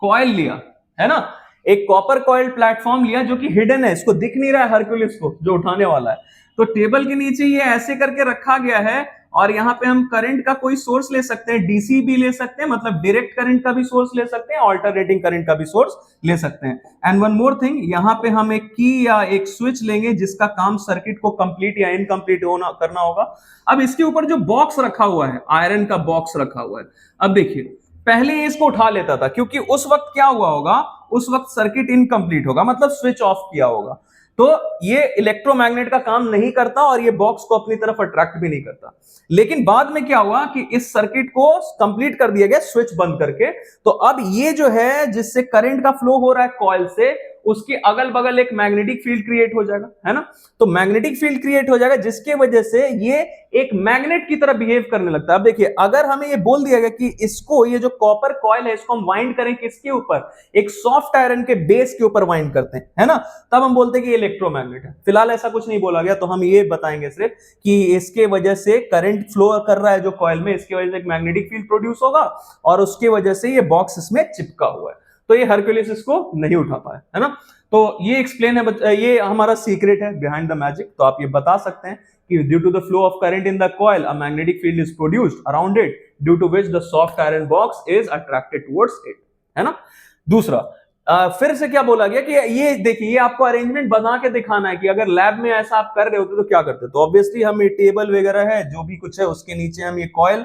कॉइल लिया है ना, एक कॉपर कॉइल प्लेटफॉर्म लिया जो कि हिडन है, इसको दिख नहीं रहा है हरक्यूलिस को जो उठाने वाला है। तो टेबल के नीचे ये ऐसे करके रखा गया है और यहाँ पे हम करंट का कोई सोर्स ले सकते हैं, डीसी भी ले सकते हैं, मतलब डायरेक्ट करंट का भी सोर्स ले सकते हैं, ऑल्टरनेटिंग करंट का भी सोर्स ले सकते हैं। एंड वन मोर थिंग, यहाँ पे हम एक की या एक स्विच लेंगे जिसका काम सर्किट को कंप्लीट या इनकम्प्लीट होना करना होगा। अब इसके ऊपर जो बॉक्स रखा हुआ है, आयरन का बॉक्स रखा हुआ है, अब देखिए पहले ये इसको उठा लेता था क्योंकि उस वक्त क्या हुआ होगा, उस वक्त सर्किट इनकम्प्लीट होगा, मतलब स्विच ऑफ किया होगा, तो ये इलेक्ट्रोमैग्नेट का काम नहीं करता और ये बॉक्स को अपनी तरफ अट्रैक्ट भी नहीं करता। लेकिन बाद में क्या हुआ कि इस सर्किट को कंप्लीट कर दिया गया स्विच बंद करके, तो अब ये जो है जिससे करंट का फ्लो हो रहा है कॉइल से, उसके अगल बगल एक मैग्नेटिक फील्ड क्रिएट हो जाएगा, है ना। तो मैग्नेटिक फील्ड क्रिएट हो जाएगा जिसके वजह से ये एक मैग्नेट की तरह बिहेव करने लगता है। अब देखिए, अगर हमें ये बोल दिया गया कि इसको, ये जो कॉपर कॉइल है, इसको हम वाइंड करें किसके ऊपर, एक सॉफ्ट आयरन के बेस के ऊपर वाइंड करते हैं, है ना, तब हम बोलते हैं कि इलेक्ट्रोमैग्नेट है। फिलहाल ऐसा कुछ नहीं बोला गया, तो हम ये बताएंगे सिर्फ कि इसके वजह से करंट फ्लो कर रहा है जो कॉइल में, इसकी वजह से एक मैग्नेटिक फील्ड प्रोड्यूस होगा और उसकी वजह से ये बॉक्स इसमें चिपका हुआ है। तो ये हरक्यूलिस इसको नहीं उठा पाया, है ना। तो ये एक्सप्लेन है, ये हमारा सीक्रेट है बिहाइंड द मैजिक। तो आप ये बता सकते हैं कि due to the flow of current in the coil a magnetic field is produced around it due to which the soft iron box is attracted towards it, है ना। दूसरा, फिर से क्या बोला गया कि ये देखिए, ये आपको अरेंजमेंट बना के दिखाना है कि अगर लैब में ऐसा आप कर रहे होते तो क्या करते। तो ऑब्वियसली हम ये टेबल वगैरह है जो भी कुछ है उसके नीचे हम ये कॉइल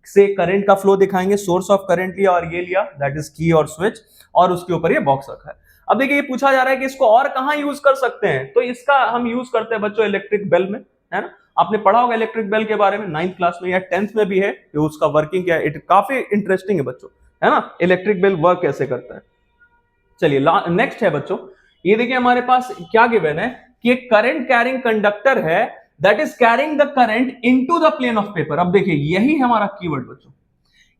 से करंट का फ्लो दिखाएंगे, सोर्स ऑफ करंट लिया और ये लिया, दैट इज की और स्विच, और उसके ऊपर ये बॉक्स रखा है। अब देखिए, ये पूछा जा रहा है कि इसको और कहां यूज कर सकते हैं, तो इसका हम यूज करते हैं बच्चों इलेक्ट्रिक बेल में, है ना। आपने पढ़ा होगा इलेक्ट्रिक बेल के बारे में 9th क्लास में या 10th में भी है कि उसका वर्किंग क्या है। इट काफी इंटरेस्टिंग है बच्चों, है ना, इलेक्ट्रिक बेल वर्क कैसे करता है। चलिए नेक्स्ट है बच्चों, ये देखिए हमारे पास क्या गिवन है कि एक करंट कैरिंग कंडक्टर है that is carrying the current into the plane of paper. अब देखिए यही हमारा कीवर्ड बच्चों,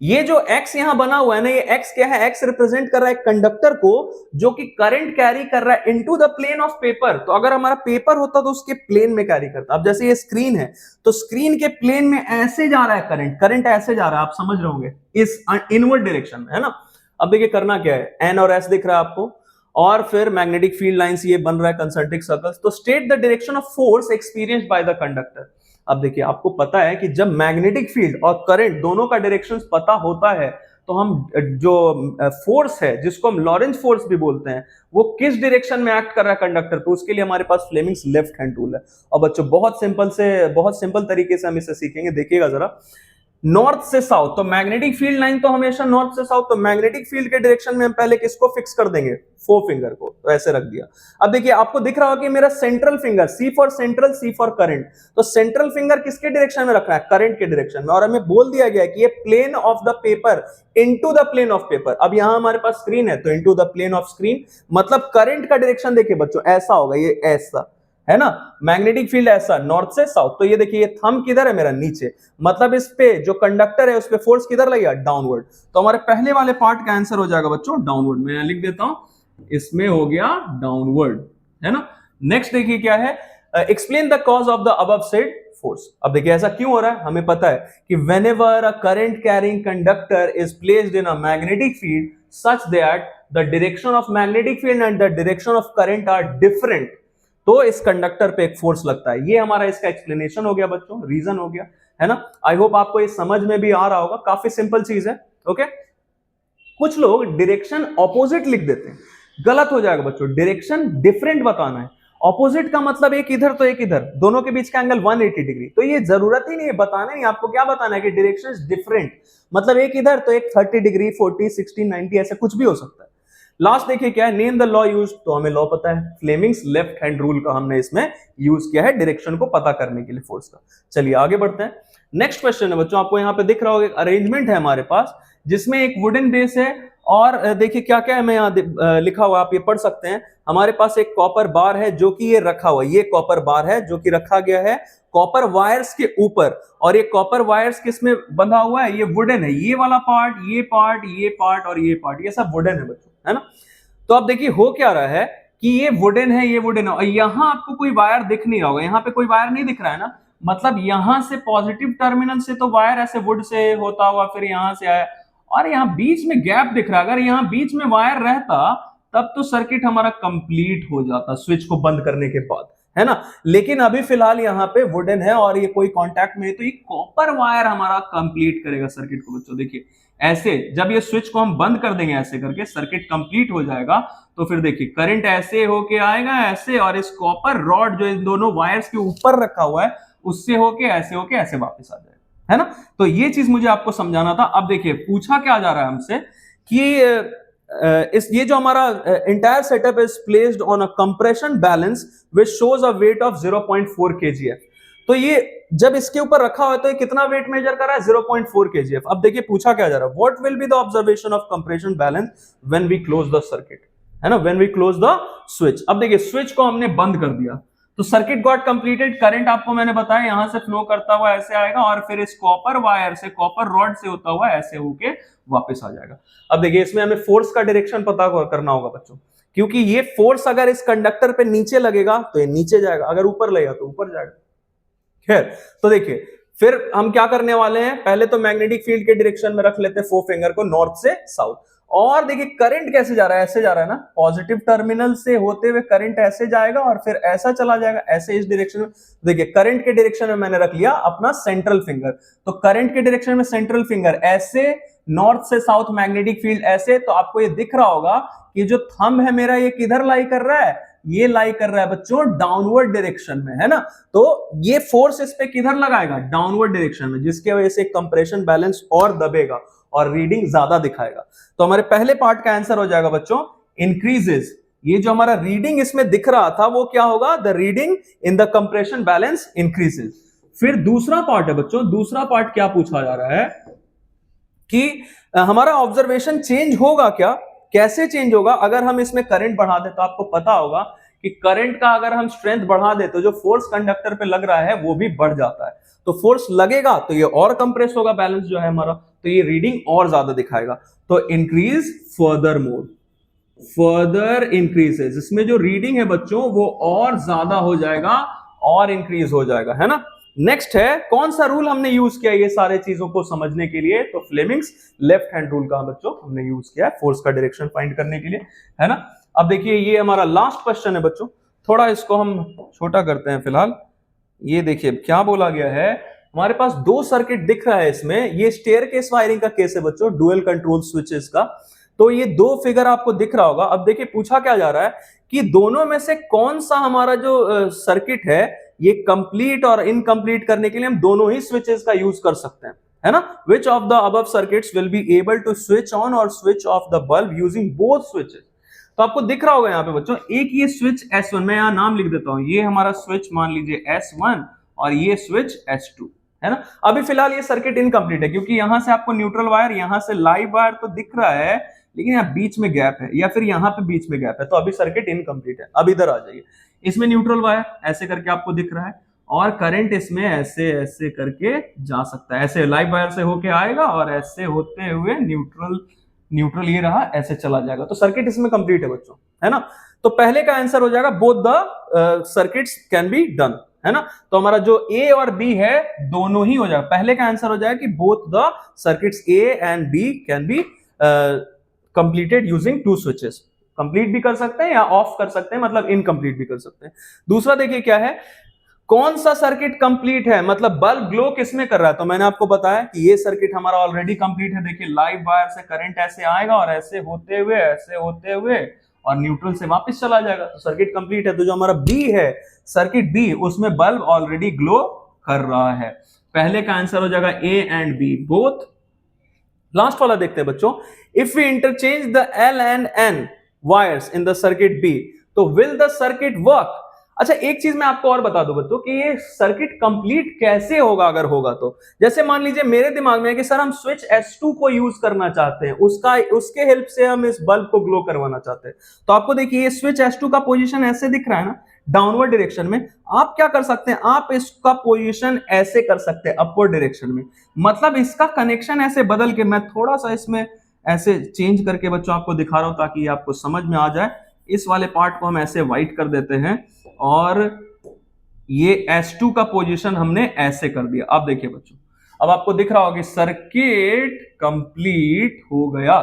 ये जो x यहां बना हुआ है ना, ये x क्या है, x रिप्रेजेंट कर रहा है कंडक्टर को जो कि करंट कैरी कर रहा है into the plane of paper. तो अगर हमारा पेपर होता तो उसके प्लेन में कैरी करता। अब जैसे ये स्क्रीन है तो स्क्रीन के प्लेन में ऐसे जा रहा है करंट, करंट ऐसे जा रहा है, आप समझ रहे होंगे, इस इनवर्ड डायरेक्शन में, है ना। अब देखिए करना क्या है, n और s दिख रहा है आपको, और फिर मैग्नेटिक फील्ड लाइंस ये बन रहा है कंसंट्रिक सर्कल्स। तो state the direction of force experienced by the conductor. अब देखिए आपको पता है कि जब मैग्नेटिक फील्ड और करंट दोनों का डायरेक्शन पता होता है तो हम जो फोर्स है जिसको हम लॉरेंज फोर्स भी बोलते हैं, वो किस डायरेक्शन में एक्ट कर रहा है कंडक्टर पे, उसके लिए हमारे पास फ्लेमिंग्स लेफ्ट हैंड रूल है। और बच्चों बहुत सिंपल तरीके से हम इसे सीखेंगे, देखिएगा जरा। नॉर्थ से साउथ, तो मैग्नेटिक फील्ड लाइन तो हमेशा नॉर्थ से साउथ, तो मैग्नेटिक फील्ड के डायरेक्शन में हम पहले किसको फिक्स कर देंगे, फोर फिंगर को, तो ऐसे रख दिया। अब देखिए आपको दिख रहा होगा कि मेरा central finger, C for central, C for current, तो सेंट्रल फिंगर किसके डायरेक्शन में रखना है, करंट के डायरेक्शन में, और हमें बोल दिया गया कि ये plane of the paper into the plane of paper. अब यहां हमारे पास स्क्रीन है तो into the plane of screen, मतलब करंट का डायरेक्शन देखिए बच्चों ऐसा होगा, ये ऐसा है ना, मैग्नेटिक फील्ड ऐसा नॉर्थ से साउथ। तो ये देखिए, ये थंब किधर है मेरा, नीचे, मतलब इस पे जो कंडक्टर है उस पे फोर्स किधर लगेगा, डाउनवर्ड। तो हमारे पहले वाले पार्ट का आंसर हो जाएगा बच्चों डाउनवर्ड। मैं लिख देता हूं, इसमें हो गया डाउनवर्ड, है ना। नेक्स्ट देखिए क्या है, explain the cause of the above said force. अब देखिए ऐसा क्यों हो रहा है, हमें पता है कि whenever a current carrying conductor is placed in a magnetic field such that the direction of magnetic field and the direction of current are different, तो इस कंडक्टर पे एक फोर्स लगता है। ये हमारा इसका एक्सप्लेनेशन हो गया बच्चों, रीजन हो गया, है ना। आई होप आपको ये समझ में भी आ रहा होगा, काफी सिंपल चीज है। ओके, कुछ लोग डायरेक्शन ऑपोजिट लिख देते हैं, गलत हो जाएगा बच्चों, डायरेक्शन डिफरेंट बताना है। ऑपोजिट का मतलब एक इधर तो एक इधर, दोनों के बीच का एंगल 180 डिग्री। तो ये जरूरत ही नहीं है, बताना नहीं, आपको क्या बताना है कि डायरेक्शन इज डिफरेंट, मतलब एक इधर तो एक 30 डिग्री, 40, 60, 90 ऐसे कुछ भी हो सकता है। लास्ट देखिए क्या है, नेम द लॉ यूज, तो हमें लॉ पता है, फ्लेमिंग्स लेफ्ट हैंड रूल का हमने इसमें यूज किया है डायरेक्शन को पता करने के लिए फोर्स का। चलिए आगे बढ़ते हैं। नेक्स्ट क्वेश्चन है बच्चों, आपको यहाँ पे दिख रहा होगा एक अरेंजमेंट है हमारे पास जिसमें एक वुडन बेस है, और देखिए क्या क्या है मैं यहाँ लिखा हुआ, आप ये पढ़ सकते हैं। हमारे पास एक कॉपर बार है जो कि ये रखा हुआ, ये कॉपर बार है जो कि रखा गया है कॉपर वायर्स के ऊपर, और ये कॉपर वायर्स किस में बंधा हुआ है, ये वुडन है, ये वाला पार्ट, ये पार्ट, ये पार्ट और ये पार्ट, ये सब वुडन है बच्चों, है ना। तो अब देखिए हो क्या रहा है कि ये वुडन है, ये वुडन है, और यहां आपको कोई वायर दिख नहीं रहा होगा, यहां पे कोई वायर नहीं दिख रहा है ना, मतलब यहां से पॉजिटिव टर्मिनल से तो वायर ऐसे वुड से होता हुआ फिर यहां से आया, और यहां बीच में गैप दिख रहा है, अगर यहां बीच में वायर रहता तब तो सर्किट हमारा कंप्लीट हो जाता स्विच को बंद करने के बाद, है ना। लेकिन अभी फिलहाल यहाँ पे वुडन है और ये कोई कांटेक्ट में है, तो ये कॉपर वायर हमारा कंप्लीट करेगा सर्किट को बच्चों। देखिए ऐसे जब ये स्विच को हम बंद कर देंगे ऐसे करके, सर्किट कंप्लीट हो जाएगा, तो फिर देखिए करंट ऐसे होके आएगा ऐसे, और इस कॉपर रॉड जो इन दोनों वायर्स के ऊपर रखा हुआ है उससे होके ऐसे वापस आ जाएगा, है ना। तो ये चीज मुझे आपको समझाना था। अब देखिए पूछा क्या जा रहा है हमसे कि ये जो हमारा entire setup is placed on a compression balance which shows a weight of 0.4 kgf। तो ये जब इसके ऊपर रखा हुआ है तो ये कितना वेट मेजर कर रहा है, 0.4 kgf। अब देखिए पूछा क्या जा रहा है, what will be the observation of compression balance when we close the circuit, है ना, when we close the switch. अब देखिए स्विच को हमने बंद कर दिया तो सर्किट गॉट कंप्लीटेड, करंट आपको मैंने बताया यहां से फ्लो करता हुआ ऐसे आएगा और फिर इस कॉपर वायर से, कॉपर रॉड से होता हुआ ऐसे होके वापस आ जाएगा। अब देखिए इसमें हमें फोर्स का डायरेक्शन पता करना होगा बच्चों, क्योंकि ये फोर्स अगर इस कंडक्टर पे नीचे लगेगा तो ये नीचे जाएगा, अगर ऊपर लगेगा तो ऊपर जाएगा। खैर तो देखिए फिर हम क्या करने वाले हैं, पहले तो मैग्नेटिक फील्ड के डायरेक्शन में रख लेते हैं फोर फिंगर को, नॉर्थ से साउथ। और देखिए करंट कैसे जा रहा है, ऐसे जा रहा है ना, पॉजिटिव टर्मिनल से होते हुए करंट ऐसे जाएगा और फिर ऐसा चला जाएगा ऐसे इस डायरेक्शन में। देखिए करंट के डायरेक्शन में मैंने रख लिया अपना सेंट्रल फिंगर, तो करंट के डायरेक्शन में सेंट्रल फिंगर ऐसे, नॉर्थ से साउथ मैग्नेटिक फील्ड ऐसे। तो आपको ये दिख रहा होगा कि जो थंब है मेरा ये किधर लाई कर रहा है, ये लाई कर रहा है बच्चों डाउनवर्ड डायरेक्शन में, है ना। तो ये फोर्स इस पे किधर लगाएगा, डाउनवर्ड डायरेक्शन में, जिसके वजह से कंप्रेशन बैलेंस और दबेगा और रीडिंग ज्यादा दिखाएगा। तो हमारे पहले पार्ट का आंसर हो जाएगा बच्चों इंक्रीजेस। ये जो हमारा रीडिंग इसमें दिख रहा था वो क्या होगा, the reading in the compression balance increases. फिर दूसरा पार्ट है बच्चों, दूसरा पार्ट क्या पूछा जा रहा है कि हमारा ऑब्जर्वेशन चेंज होगा क्या, कैसे चेंज होगा अगर हम इसमें करंट बढ़ा दे। तो आपको पता होगा कि करंट का अगर हम स्ट्रेंथ बढ़ा दे तो जो फोर्स कंडक्टर पे लग रहा है वो भी बढ़ जाता है, तो फोर्स लगेगा तो ये और कंप्रेस होगा बैलेंस जो है हमारा, तो ये रीडिंग और ज्यादा दिखाएगा। तो increase further more, further increases, इसमें जो रीडिंग है बच्चों वो और ज्यादा हो जाएगा और इंक्रीज हो जाएगा, है ना। नेक्स्ट है कौन सा रूल हमने यूज किया ये सारे चीजों को समझने के लिए, तो फ्लेमिंग्स लेफ्ट हैंड रूल का बच्चों हमने यूज किया है फोर्स का डायरेक्शन फाइंड करने के लिए, है ना। अब देखिए ये हमारा लास्ट क्वेश्चन है बच्चों, थोड़ा इसको हम छोटा करते हैं फिलहाल। ये देखिए क्या बोला गया है, हमारे पास दो सर्किट दिख रहा है इसमें, ये स्टेयरकेस वायरिंग का केस है बच्चों, डुअल कंट्रोल स्विचेस का। तो ये दो फिगर आपको दिख रहा होगा। अब देखिए पूछा क्या जा रहा है कि दोनों में से कौन सा हमारा जो सर्किट है ये कंप्लीट और इनकम्प्लीट करने के लिए हम दोनों ही स्विचेस का यूज कर सकते हैं, है ना। Which of the above circuits will be able to switch on और switch off the bulb using both switches. तो आपको दिख रहा होगा यहाँ पे बच्चों, एक ये स्विच S1, मैं यहाँ नाम लिख देता हूं, ये हमारा स्विच मान लीजिए S1 और ये स्विच S2, है ना। अभी फिलहाल ये सर्किट इनकम्प्लीट है क्योंकि यहां से आपको न्यूट्रल वायर, यहां से लाइव वायर तो दिख रहा है, लेकिन यहाँ बीच में गैप है या फिर यहाँ पे बीच में गैप है, तो अभी सर्किट इनकम्प्लीट है। अब इधर आ जाइए, इसमें न्यूट्रल वायर ऐसे करके आपको दिख रहा है और करंट इसमें ऐसे ऐसे करके जा सकता है, ऐसे लाइव वायर से होके आएगा और ऐसे होते हुए न्यूट्रल ये रहा, ऐसे चला जाएगा। तो सर्किट इसमें कंप्लीट है बच्चों, है ना। तो पहले का आंसर हो जाएगा both the circuits can be done, है ना। तो हमारा जो ए और बी है दोनों ही हो जाएगा, पहले का आंसर हो जाएगा कि both the circuits A and B can be completed using two switches. Complete भी कर सकते हैं या ऑफ कर सकते हैं, मतलब इनकम्प्लीट भी कर सकते हैं। दूसरा देखिए क्या है, कौन सा सर्किट कंप्लीट है, मतलब बल्ब ग्लो किसमें कर रहा है। तो मैंने आपको बताया कि ये सर्किट हमारा ऑलरेडी कंप्लीट है। देखिए लाइव वायर से करंट ऐसे आएगा और ऐसे होते हुए और न्यूट्रल से वापस चला जाएगा, तो सर्किट कंप्लीट है। तो जो हमारा बी है, सर्किट बी, उसमें बल्ब ऑलरेडी ग्लो कर रहा है। पहले का आंसर हो जाएगा A and B both. Last वाला देखते हैं बच्चों, if we interchange the L and N wires in the circuit B तो विल द सर्किट वर्क। अच्छा, एक चीज मैं आपको और बता दूं बच्चों कि ये सर्किट कंप्लीट कैसे होगा अगर होगा तो। जैसे मान लीजिए मेरे दिमाग में है कि सर हम स्विच S2 को यूज करना चाहते हैं, उसके हेल्प से हम इस बल्ब को ग्लो करवाना चाहते हैं। तो आपको देखिए ये स्विच S2 का पोजीशन ऐसे दिख रहा है ना, डाउनवर्ड डायरेक्शन में। आप क्या कर सकते हैं, आप इसका पोजीशन ऐसे कर सकते हैं, अपवर्ड डायरेक्शन में। मतलब इसका कनेक्शन ऐसे बदल के, मैं थोड़ा सा इसमें ऐसे चेंज करके बच्चों आपको दिखा रहा हूं ताकि आपको समझ में आ जाए। इस वाले पार्ट को हम ऐसे व्हाइट कर देते हैं और ये S2 का पोजीशन हमने ऐसे कर दिया। अब देखिए बच्चों, अब आपको दिख रहा होगा कि सर्किट कंप्लीट हो गया,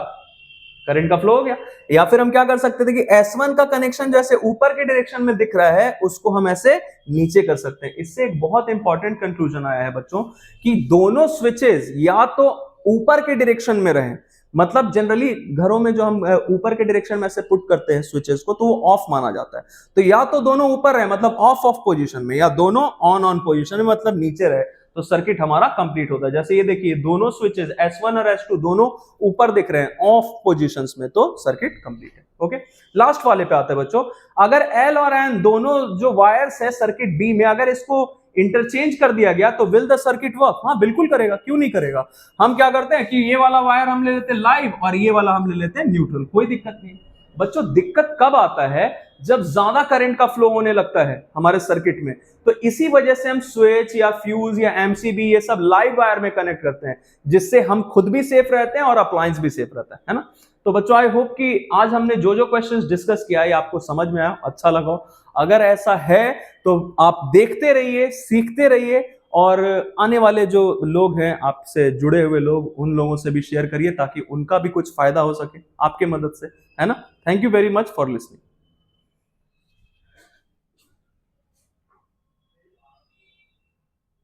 करंट का फ्लो हो गया। या फिर हम क्या कर सकते थे कि S1 का कनेक्शन जैसे ऊपर के डायरेक्शन में दिख रहा है उसको हम ऐसे नीचे कर सकते हैं। इससे एक बहुत इंपॉर्टेंट कंक्लूजन आया है बच्चों कि दोनों स्विचेस या तो ऊपर के डायरेक्शन में रहें, मतलब जनरली घरों में जो हम ऊपर के डायरेक्शन में ऐसे पुट करते हैं स्विचेस को, तो वो ऑफ माना जाता है। तो या तो दोनों ऊपर रहे मतलब ऑफ ऑफ पोजीशन में, या दोनों ऑन ऑन पोजीशन में मतलब नीचे रहे, तो सर्किट हमारा कंप्लीट होता है। जैसे ये देखिए दोनों स्विचेस S1 और S2 दोनों ऊपर दिख रहे हैं ऑफ पोजीशंस में, तो सर्किट कंप्लीट है। ओके, लास्ट वाले पे आते हैं बच्चों। अगर L और N दोनों जो वायर्स है सर्किट B में, अगर इसको इंटरचेंज कर दिया गया तो विल द सर्किट वर्क? हाँ बिल्कुल करेगा, क्यों नहीं करेगा। हम क्या करते हैं कि ये वाला वायर हम ले लेते हैं लाइव और ये वाला हम ले लेते हैं न्यूट्रल, कोई दिक्कत नहीं। बच्चों दिक्कत कब आता है, जब ज्यादा करंट का फ्लो होने लगता है हमारे सर्किट में। तो इसी वजह से हम स्विच या फ्यूज या एमसीबी ये सब लाइव वायर में कनेक्ट करते हैं, जिससे हम खुद भी सेफ रहते हैं और अप्लायंस भी सेफ रहता है ना। तो बच्चों आई होप कि आज हमने जो जो क्वेश्चंस डिस्कस किया है आपको समझ में आया, अच्छा लगा। अगर ऐसा है तो आप देखते रहिए, सीखते रहिए, और आने वाले जो लोग हैं आपसे जुड़े हुए लोग, उन लोगों से भी शेयर करिए ताकि उनका भी कुछ फायदा हो सके आपके मदद से, है ना। Thank you very much for listening.